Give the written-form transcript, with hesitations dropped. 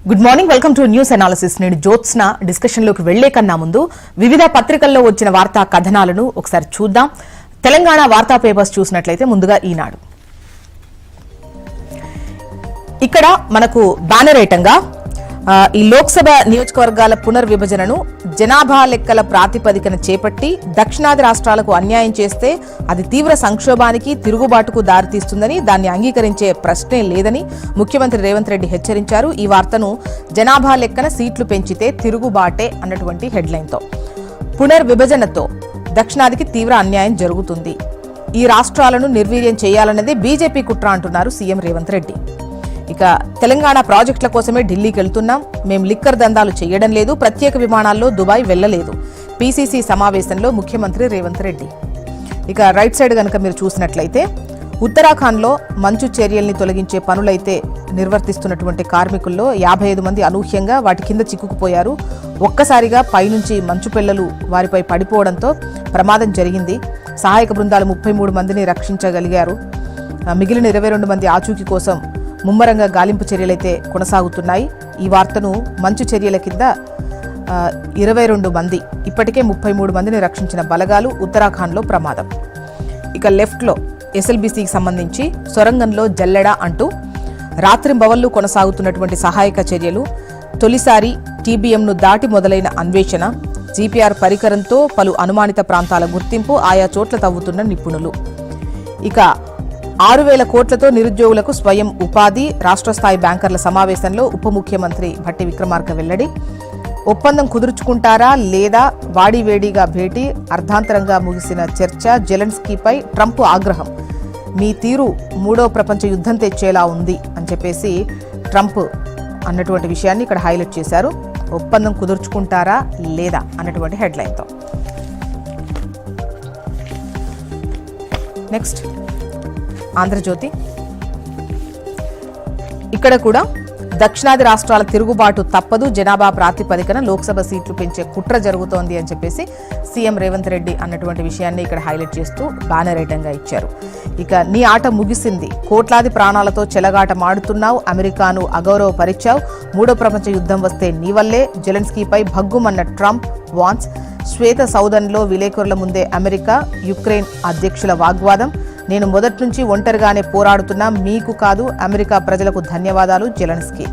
Good morning, welcome to news analysis. నేను జ్యోత్స్న. డిస్కషన్లోకి వెళ్లే కన్నా ముందు వివిధ పత్రికల్లో వచ్చిన వార్తా కథనాలను ఒకసారి చూద్దాం. తెలంగాణ వార్తా పేపర్స్ చూసినట్లయితే ముందుగా ఈనాడు. ఇక్కడ మనకు బ్యానర్ ఐటంగా ఈ లోక్సభ నియోజకవర్గాల పునర్విభజనను జనాభా లెక్కల ప్రాతిపదికన చేపట్టి దక్షిణాది రాష్ట్రాలకు అన్యాయం చేస్తే అది తీవ్ర సంక్షోభానికి, తిరుగుబాటుకు దారితీస్తుందని, దాన్ని అంగీకరించే ప్రశ్నే లేదని ముఖ్యమంత్రి రేవంత్ రెడ్డి హెచ్చరించారు. ఈ వార్తను జనాభా లెక్కన సీట్లు పెంచితే తిరుగుబాటే అన్నటువంటి హెడ్లైన్తో, పునర్విభజనతో దక్షిణాదికి తీవ్ర అన్యాయం జరుగుతుంది, ఈ రాష్ట్రాలను నిర్వీర్యం చేయాలన్నదే బీజేపీ కుట్ర అంటున్నారు సీఎం రేవంత్ రెడ్డి. ఇక తెలంగాణ ప్రాజెక్టుల కోసమే ఢిల్లీకి వెళ్తున్నాం, మేం లిక్కర్ దందాలు చేయడం లేదు, ప్రత్యేక విమానాల్లో దుబాయ్ వెళ్లలేదు, పీసీసీ సమావేశంలో ముఖ్యమంత్రి రేవంత్ రెడ్డి. ఇక రైట్ సైడ్ గనక మీరు చూసినట్లయితే ఉత్తరాఖండ్లో మంచు చర్యల్ని తొలగించే పనులైతే నిర్వర్తిస్తున్నటువంటి కార్మికుల్లో 55 మంది అనూహ్యంగా వాటి కింద చిక్కుకుపోయారు. ఒక్కసారిగా పైనుంచి మంచు పిల్లలు వారిపై పడిపోవడంతో ప్రమాదం జరిగింది. సహాయక బృందాలు 33 మందిని రక్షించగలిగారు. మిగిలిన 22 మంది ఆచూకీ కోసం ముమ్మరంగా గాలింపు చర్యలైతే కొనసాగుతున్నాయి. ఈ వార్తను మంచు చర్యల కింద 22 మంది, ఇప్పటికే 33 మందిని రక్షించిన బలగాలు. ఉత్తరాఖండ్లో ప్రమాదం. ఇక లెఫ్ట్లో ఎస్ఎల్బీసీకి సంబంధించి సొరంగంలో జల్లెడ అంటూ రాత్రింబవళ్లు కొనసాగుతున్నటువంటి సహాయక చర్యలు. తొలిసారి టీబీఎంను దాటి మొదలైన అన్వేషణ, జీపీఆర్ పరికరంతో పలు అనుమానిత ప్రాంతాల గుర్తింపు, ఆయా చోట్ల తవ్వుతున్న నిపుణులు. ఇక 6,000 కోట్లతో నిరుద్యోగులకు స్వయం ఉపాధి, రాష్ట్ర స్థాయి బ్యాంకర్ల సమావేశంలో ఉప ముఖ్యమంత్రి భట్టి విక్రమార్క వెల్లడి. ఒప్పందం కుదుర్చుకుంటారా లేదా వాడివేడిగా భేటీ, అర్ధాంతరంగా ముగిసిన చర్చ. జెలెన్స్కీపై ట్రంప్ ఆగ్రహం, మీ తీరు మూడో ప్రపంచ యుద్ధం తెచ్చేలా ఉంది అని చెప్పేసి ట్రంప్ అన్నటువంటి విషయాన్ని ఇక్కడ హైలైట్ చేశారు. ఒప్పందం కుదుర్చుకుంటారా లేదా అన్నటువంటి హెడ్లైన్తో. నెక్స్ట్ ఆంధ్రజ్యోతి. ఇక్కడ కూడా దక్షిణాది రాష్ట్రాల తిరుగుబాటు తప్పదు, జనాభా ప్రాతిపదికన లోక్సభ సీట్లు పెంచే కుట్ర జరుగుతోంది అని చెప్పేసి సీఎం రేవంత్ రెడ్డి అన్నటువంటి విషయాన్ని ఇక్కడ హైలైట్ చేస్తూ బ్యానర్ ఐటంగా ఇచ్చారు. ఇక నీ ఆట ముగిసింది, కోట్లాది ప్రాణాలతో చెలగాట మాడుతున్నావు, అమెరికాను అగౌరవపరిచావు, మూడో ప్రపంచ యుద్ధం వస్తే నీ వల్లే, జెలెన్స్కీపై భగ్గుమన్న ట్రంప్ వాన్స్. శ్వేత సౌదన్లో విలేకరుల ముందే అమెరికా యుక్రెయిన్ అధ్యక్షుల వాగ్వాదం. నేను మొదటి నుంచి ఒంటరిగానే పోరాడుతున్నా, మీకు కాదు అమెరికా ప్రజలకు ధన్యవాదాలు జెలెన్స్కీ.